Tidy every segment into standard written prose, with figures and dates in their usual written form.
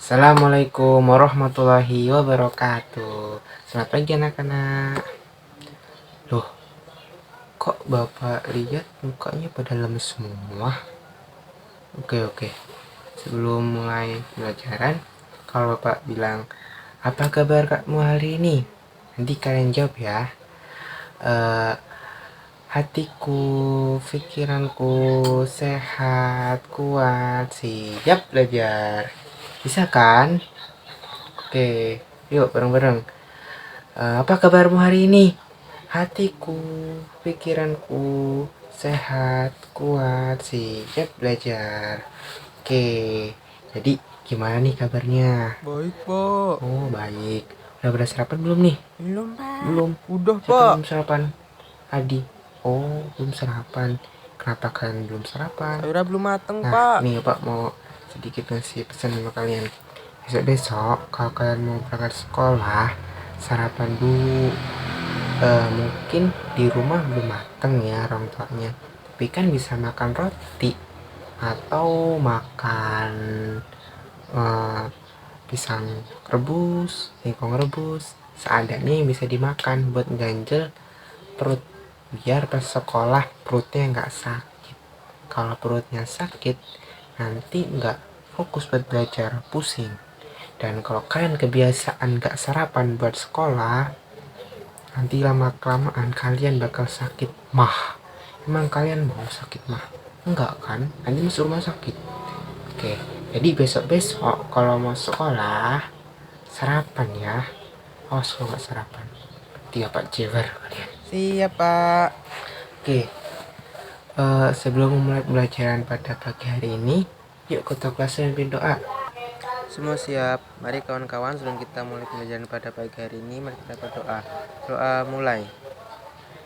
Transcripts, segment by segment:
Assalamualaikum warahmatullahi wabarakatuh. Selamat pagi anak-anak. Loh, kok bapak lihat mukanya pada lemes semua? Oke. Sebelum mulai pelajaran, kalau bapak bilang, apa kabar kamu hari ini? Nanti kalian jawab ya. Hatiku, pikiranku sehat, kuat, siap belajar. Bisa kan? Oke, yuk bareng-bareng. Apa kabarmu hari ini? Hatiku, pikiranku sehat, kuat, siap belajar. Oke, jadi gimana nih kabarnya? Baik, Pak. Oh, baik. Udah pada sarapan belum nih? Belum, Pak. Belum. Udah, Siapa Pak. belum sarapan? Adi. Oh, belum sarapan. Kenapa kalian belum sarapan? Sayurnya belum mateng, Nah, Pak. ini Pak mau sedikit ngasih pesan sama kalian. Besok-besok kalau kalian mau berangkat sekolah, sarapan dulu. Mungkin di rumah belum mateng ya orang tuanya, tapi kan bisa makan roti atau makan eh, pisang rebus, singkong rebus, seadanya yang bisa dimakan buat ganjel perut, biar pas sekolah perutnya nggak sakit. Kalau perutnya sakit, nanti nggak fokus buat belajar, pusing. Dan kalau kalian kebiasaan nggak sarapan buat sekolah, nanti lama-kelamaan kalian bakal sakit mah. Emang kalian mau sakit mah? Enggak kan? Nanti masuk rumah sakit. Oke, jadi besok-besok kalau mau sekolah, sarapan ya. Awas kalau nggak sarapan. Tiga Pak Jewer kalian. Siap, Pak. Oke, sebelum memulai pembelajaran pada pagi hari ini, yuk ketua kelas pimpin doa. Semua siap. Mari kawan-kawan, sebelum kita mulai pembelajaran pada pagi hari ini, mari kita berdoa. Doa mulai.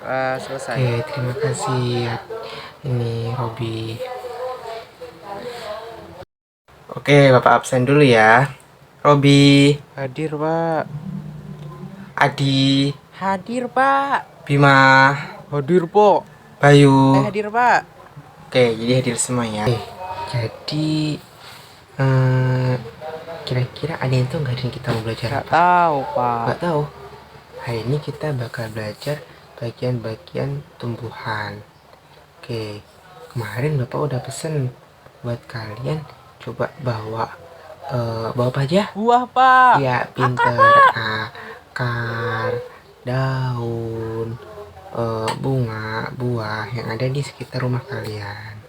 Doa selesai. Oke, terima kasih. Ini Robi. Oke, Bapak absen dulu ya. Robi, Hadir, Pak. Adi, Hadir, Pak. Bima, Hadir, Pak. Bayu. Hadir, Pak. Oke, jadi hadir semua ya. Oke, jadi eh, kira-kira ada yang tuh nggak ada yang kita mau belajar Nggak apa? tahu, Pak. Nggak tahu. Hari ini kita bakal belajar bagian-bagian tumbuhan. Oke, kemarin Bapak udah pesen buat kalian coba bawa bawa apa aja? Buah, Pak. Ya, pinter. Akar, daun, bunga, buah yang ada di sekitar rumah kalian.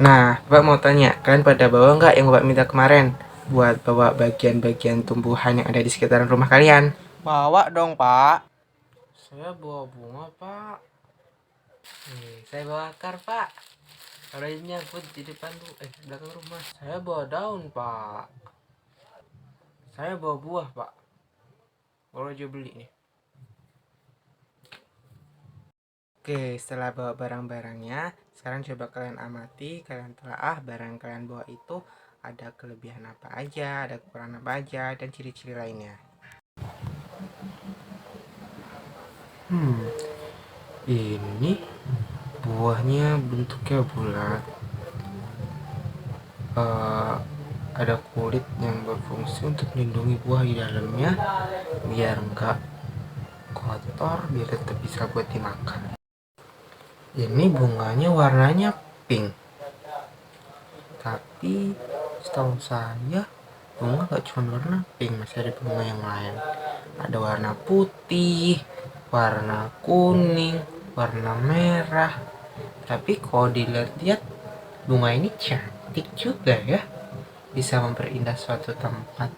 Nah, Bapak mau tanya, kalian pada bawa nggak yang Bapak minta kemarin buat bawa bagian-bagian tumbuhan yang ada di sekitaran rumah kalian? Bawa dong, Pak. Saya bawa bunga, Pak. Saya bawa akar, Pak. Kalau ini nyangkut di depan belakang rumah. Saya bawa daun, Pak. Saya bawa buah, Pak. Baru aja beli nih. Oke, setelah bawa barang-barangnya, sekarang coba kalian amati, kalian telaah barang kalian bawa itu ada kelebihan apa aja, ada kekurangan apa aja, dan ciri-ciri lainnya. Ini buahnya bentuknya bulat. Ada kulit yang berfungsi untuk melindungi buah di dalamnya biar nggak kotor, biar tetap bisa buat dimakan. Ini bunganya warnanya pink, tapi setahu saya bunga gak cuma warna pink, masih ada bunga yang lain. Ada warna putih, warna kuning, warna merah. Tapi kalau dilihat-lihat, bunga ini cantik juga ya, bisa memperindah suatu tempat.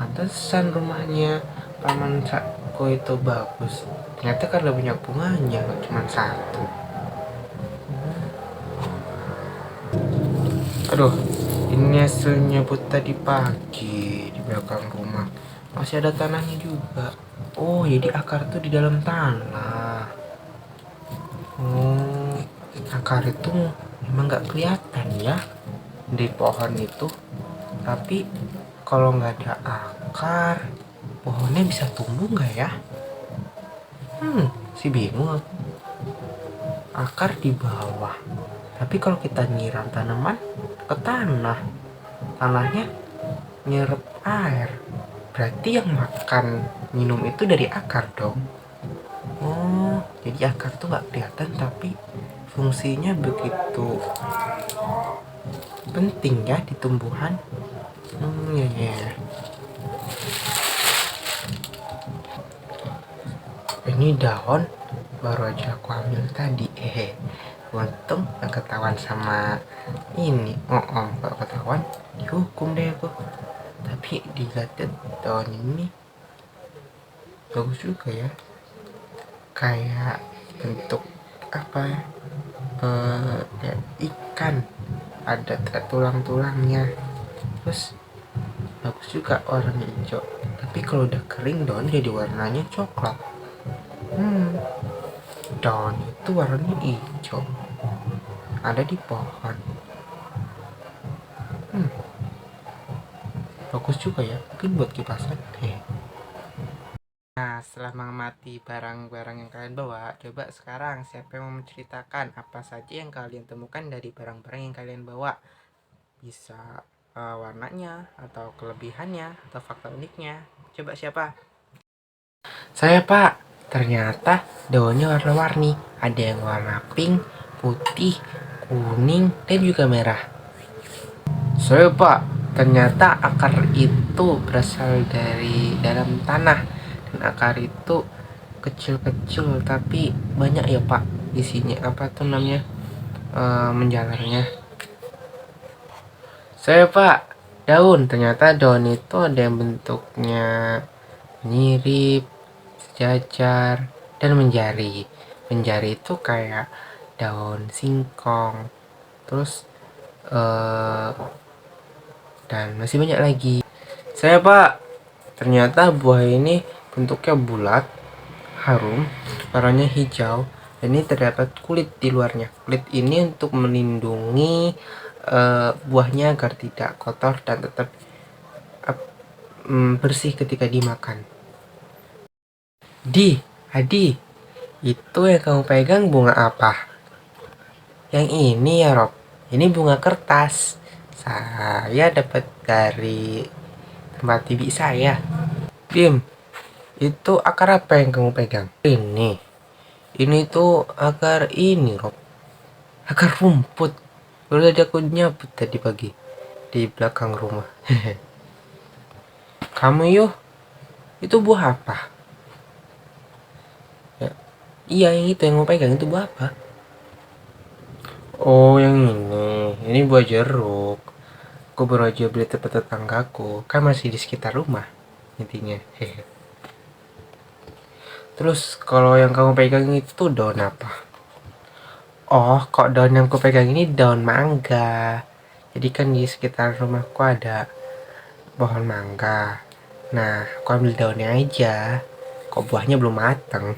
Pantesan rumahnya Paman Sako itu bagus. Ternyata karena banyak bunganya, gak cuma satu. Aduh, ini hasilnya buat tadi pagi di belakang rumah. Masih ada tanahnya juga. Oh, jadi akar tuh di dalam tanah. Oh, akar itu memang nggak kelihatan ya di pohon itu. Tapi kalau nggak ada akar, pohonnya bisa tumbuh nggak ya? Si bingung. Akar di bawah, Tapi kalau kita nyiram tanaman ke tanah, tanahnya nyerap air, berarti yang makan minum itu dari akar dong. Oh, jadi akar tuh gak kelihatan tapi fungsinya begitu penting ya di tumbuhan. Ya, ya. Ini daun baru aja aku ambil tadi. Untung gak ketahuan sama ini. Kalau ketahuan dihukum deh aku. Tapi dilihat daun ini bagus juga ya, kayak bentuk apa ya, kayak ikan, ada tulang-tulangnya, terus bagus juga warnanya hijau. Tapi kalau udah kering daun jadi warnanya coklat. Daun itu warnanya hijau, ada di pohon. Bagus juga ya, mungkin buat kipasan. Nah, setelah mengamati barang-barang yang kalian bawa, coba sekarang siapa yang mau menceritakan apa saja yang kalian temukan dari barang-barang yang kalian bawa. Bisa warnanya, atau kelebihannya, atau fakta uniknya. Coba siapa? Saya, Pak. Ternyata daunnya warna-warni. Ada yang warna pink, putih, kuning, dan juga merah. Saya, Pak. Ternyata akar itu berasal dari dalam tanah. Dan akar itu kecil-kecil tapi banyak ya, Pak. Isinya apa tuh namanya? Menjalarnya. Saya, Pak. Daun. Ternyata daun itu ada yang bentuknya mirip, sejajar, dan menjari. Menjari itu kayak daun singkong. Terus dan masih banyak lagi. Saya, Pak. Ternyata buah ini bentuknya bulat, harum, warnanya hijau, dan ini terdapat kulit di luarnya. Kulit ini untuk melindungi buahnya agar tidak kotor dan tetap bersih ketika dimakan. Adi, itu yang kamu pegang bunga apa? Yang ini ya, Rob. Ini bunga kertas. Saya dapat dari tempat bibi saya. Bim, itu akar apa yang kamu pegang? Ini tuh akar ini, Rob. Akar rumput. Baru tadi aku nyabut tadi pagi di belakang rumah. Kamu yuk, itu buah apa? Ya, iya, yang itu yang mau pegang itu buah apa? Oh, yang ini buah jeruk. Aku baru aja beli tempat tetanggaku, kan masih di sekitar rumah intinya. Terus kalau yang kamu pegang itu daun apa? Oh, kok daun yang aku pegang ini daun mangga. Jadi kan di sekitar rumahku ada pohon mangga. Nah, aku ambil daunnya aja. Kok buahnya belum matang.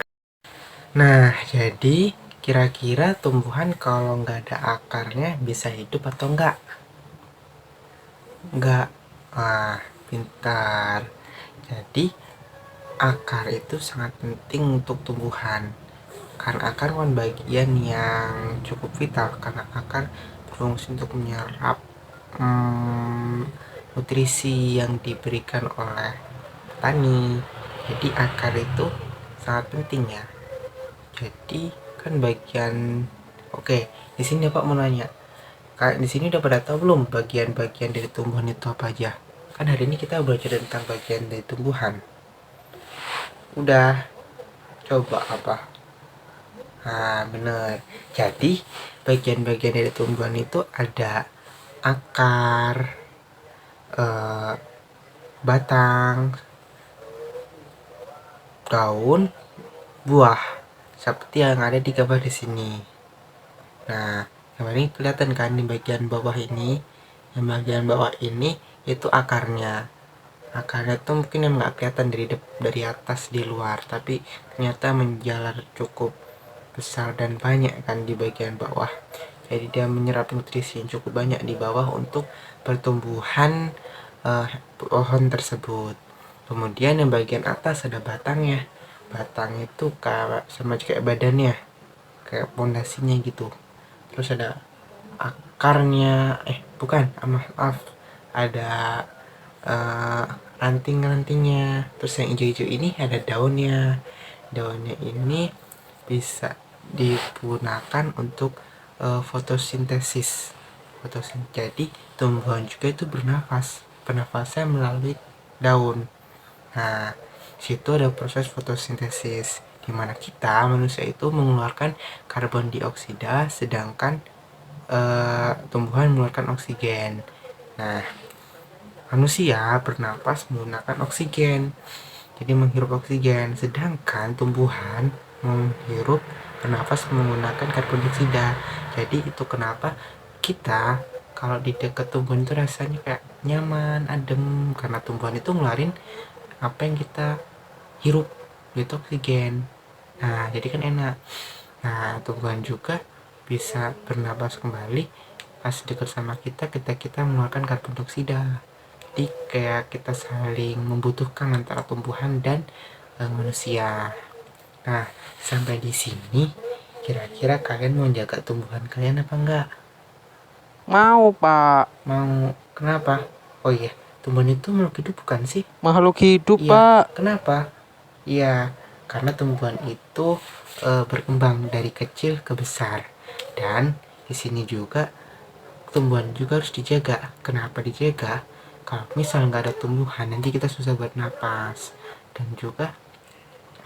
Nah, jadi kira-kira tumbuhan kalau nggak ada akarnya bisa hidup atau enggak? Enggak. Pintar. Jadi akar itu sangat penting untuk tumbuhan, karena akar kan bagian yang cukup vital, karena akar berfungsi untuk menyerap nutrisi yang diberikan oleh petani. Jadi akar itu sangat penting ya. Jadi kan bagian, oke, di sini Pak mau nanya, di sini udah pada tahu belum bagian-bagian dari tumbuhan itu apa aja? Kan hari ini kita belajar tentang bagian dari tumbuhan. Udah, coba apa? Nah, bener. Jadi bagian-bagian dari tumbuhan itu ada akar, batang, daun, buah, seperti yang ada di gambar di sini. Nah, gambar ini kelihatan kan di bagian bawah ini. Yang bagian bawah ini itu akarnya. Akarnya itu mungkin yang nggak kelihatan dari atas di luar, tapi ternyata menjalar cukup besar dan banyak kan di bagian bawah. Jadi dia menyerap nutrisi yang cukup banyak di bawah untuk pertumbuhan pohon tersebut. Kemudian yang bagian atas ada batangnya. Batang itu kayak sama kayak badannya, kayak pondasinya gitu. Terus ada akarnya, bukan, maaf, ada ranting-rantingnya. Terus yang hijau-hijau ini ada daunnya. Daunnya ini bisa digunakan untuk fotosintesis. Jadi tumbuhan juga itu bernafasnya melalui daun. Nah, situ ada proses fotosintesis di mana kita manusia itu mengeluarkan karbon dioksida, sedangkan tumbuhan mengeluarkan oksigen. Nah, manusia bernapas menggunakan oksigen, jadi menghirup oksigen, sedangkan tumbuhan bernapas menggunakan karbon dioksida. Jadi itu kenapa kita kalau di dekat tumbuhan itu rasanya kayak nyaman, adem, karena tumbuhan itu ngeluarin apa yang kita hirup, yaitu oksigen. Nah, jadi kan enak. Nah, tumbuhan juga bisa bernapas kembali pas dekat sama kita mengeluarkan karbon dioksida. Jadi kayak kita saling membutuhkan antara tumbuhan dan manusia. Nah, sampai di sini kira-kira kalian mau jaga tumbuhan kalian apa enggak? Mau, Pak. Mau. Kenapa? Oh iya, tumbuhan itu makhluk hidup bukan sih? Makhluk hidup, Iya. Pak. Kenapa? Iya, karena tumbuhan itu berkembang dari kecil ke besar. Dan di sini juga tumbuhan juga harus dijaga. Kenapa dijaga? Kalau misal nggak ada tumbuhan, nanti kita susah buat napas. Dan juga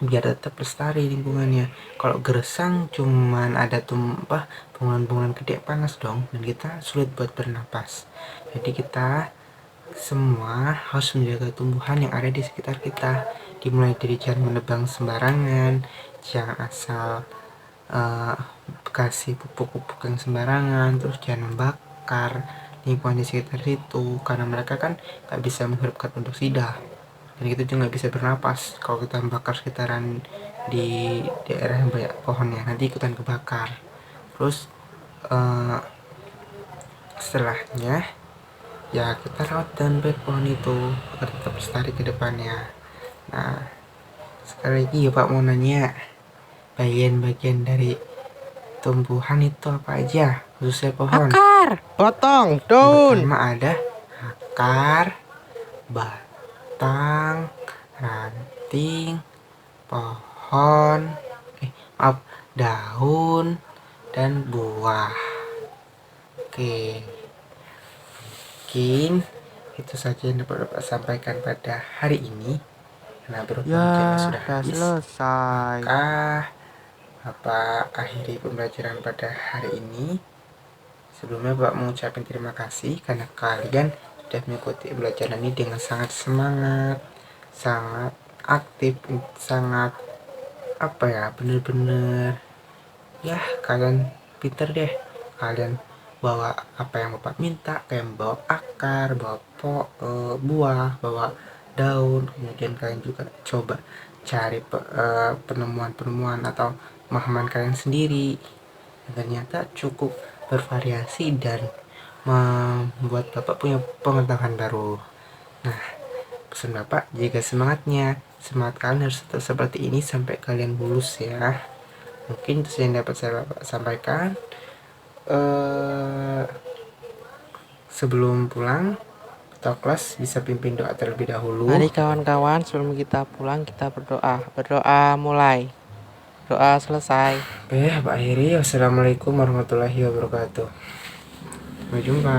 biar tetap lestari lingkungannya. Kalau gersang cuman ada bunga-bunga gede, panas dong, dan kita sulit buat bernapas. Jadi kita semua harus menjaga tumbuhan yang ada di sekitar kita, dimulai dari jangan menebang sembarangan, jangan asal kasih pupuk-pupuk yang sembarangan, terus jangan membakar lingkungan di sekitar situ, karena mereka kan nggak bisa menghirup karbon dioksida, dan kita juga nggak bisa bernapas kalau kita membakar sekitaran di daerah yang banyak pohonnya, nanti ikutan kebakar. Terus setelahnya ya kita rawat dan baik pohon itu agar tetap lestari ke depannya. Nah, sekali lagi ya Pak, mau nanya, bagian-bagian dari tumbuhan itu apa aja, khususnya pohon? Akar, batang, daun. Pertama ada akar, batang, ranting, pohon, daun, dan buah. Oke, mungkin itu saja yang dapat Bapak sampaikan pada hari ini. Karena berhubung jamnya sudah habis, selesai. maka Bapak akhiri pembelajaran pada hari ini. Sebelumnya Bapak mengucapkan terima kasih karena kalian sudah mengikuti pembelajaran ini dengan sangat semangat, sangat aktif, sangat bener-bener ya, kalian pinter deh. Kalian bawa apa yang Bapak minta, kayak bawa akar, bawa buah, bawa daun, kemudian kalian juga coba cari penemuan-penemuan atau pemahaman kalian sendiri, dan ternyata cukup bervariasi dan membuat Bapak punya pengetahuan baru. Nah, pesan Bapak, jaga semangatnya. Semangat kalian harus tetap seperti ini sampai kalian lulus ya. Mungkin itu yang dapat saya sampaikan. Sebelum pulang atau kelas bisa pimpin doa terlebih dahulu. Mari kawan-kawan, sebelum kita pulang kita berdoa. Berdoa mulai. Doa selesai. Baik, Pak akhiri. Wassalamualaikum warahmatullahi wabarakatuh. Sampai jumpa.